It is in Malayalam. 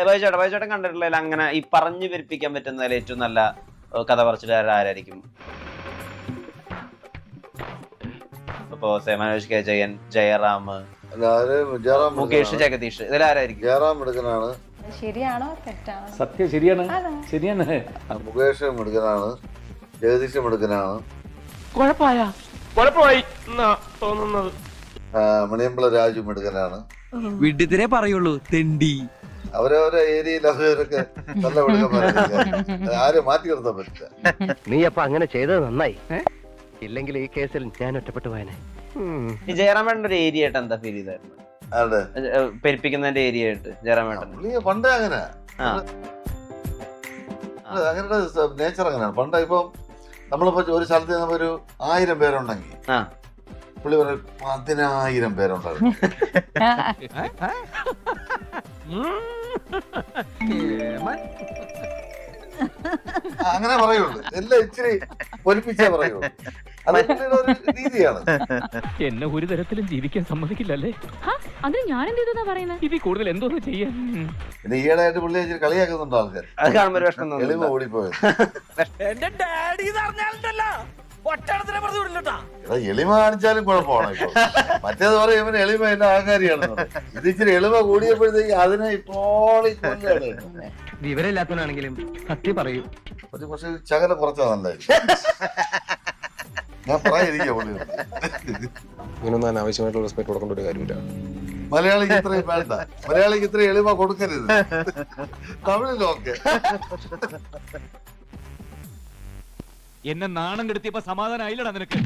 ബൈചേട്ടൻ കണ്ടിട്ടുള്ള അങ്ങനെ ഈ പറഞ്ഞു പെരുപ്പിക്കാൻ പറ്റുന്നതിൽ ഏറ്റവും നല്ല കഥ പറച്ചിലുകാരൻ ആരായിരിക്കും? ഇപ്പൊ മനോജ് കെ ജയൻ, ജയറാം, മുകേഷ്, ജഗദീഷ്, ഇതിലാരായിരിക്കും? ജയറാം മിടുക്കനാണ്. ശരിയാണോ തെറ്റാണോ? സത്യം ശരിയാണ്, ശരിയാണ്. മുകേഷ് മിടുക്കനാണ്, ജഗദീഷ് മിടുക്കനാണ്, കുഴപ്പമായി തോന്നുന്നത്. മണിയമ്പള രാജു മിടുക്കനാണ്. വിഡ്ഢിത്തിനെ പറയുള്ളൂ തെണ്ടി. അവരവരെ ഏരിയയിൽ അവരൊക്കെ നല്ല മിടുക്കന്മാരാണ്. ആരും മാറ്റി നിർത്താൻ പറ്റില്ല. നീ അപ്പൊ അങ്ങനെ ചെയ്തത് നന്നായി. ഇല്ലെങ്കിൽ ഈ കേസിൽ ഞാൻ ഒറ്റപ്പെട്ടു പോയനെ. ഈ ജയറാമേട്ടൻ്റെ ഒരു ഏരിയ ആയിട്ട് എന്താ ഫീൽ ചെയ്തായിരുന്നു? പെരുപ്പിക്കുന്നതിന്റെ ഏരിയ ആയിട്ട് ജയറാമേട്ടൻ പണ്ടേ അങ്ങനെ അങ്ങനെ നേച്ചർ അങ്ങനെയാണ്. പണ്ട് ഇപ്പം നമ്മളിപ്പോ ഒരു സ്ഥലത്ത് ചെന്നപ്പോ ഒരു 1000 പേരുണ്ടെങ്കിൽ പുള്ളി പറയും 10,000 പേരുണ്ടായിരുന്നു. അങ്ങനെ പറയുള്ളൂ. എല്ലാം ഇച്ചിരി പൊലിപ്പിച്ചേ പറയുള്ളൂ. അത് പുള്ളിയുടെ ഒരു രീതിയാണ്. എന്നെ ഒരു തരത്തിലും ജീവിക്കാൻ സമ്മതിക്കില്ലല്ലേ? അത് ഞാൻ എന്ത് പറയുന്നത്? ഇതിൽ കൂടുതൽ എന്തോന്ന് ചെയ്യാൻ? പിന്നെ ഈയിടെയായിട്ട് പുള്ളി ഇച്ചിരി കളിയാക്കുന്നുണ്ടോ ആൾക്കാർ? അത് കാണുമ്പോൾ ഒരു വിഷമം എളിമ ഓടിപ്പോയത്. എന്റെ ഡാഡി എളിമ കാണിച്ചാലും കുഴപ്പമാണ്. ഇപ്പൊ മറ്റേത് പറയും ഇവന് എളിമ എന്റെ ആകാരിയാണ്. ഇത് ഇച്ചിരി എളിമ കൂടിയപ്പോഴത്തേക്ക് അതിനെ ഇപ്പോൾ വിവരമില്ലാത്തവനാണെങ്കിലും സത്യം പറയൂ. പക്ഷെ ശകലം കുറച്ചാ നല്ലതായിരിക്കും. ഞാൻ പറയാതിരിക്കുക പുള്ളി ഇങ്ങനൊന്നും അനാവശ്യമായിട്ടുള്ള റെസ്പെക്ട് കൊടുക്കേണ്ട ഒരു കാര്യമില്ല. മലയാളിക്ക് ഇത്രയും വേണ്ട, മലയാളിക്ക് ഇത്രയും എളിമ കൊടുക്കരുത്. തമിഴിലൊക്കെ എന്നെ നാണം കെടുത്തിയപ്പോ സമാധാനം ആയില്ലടാ നിനക്ക്?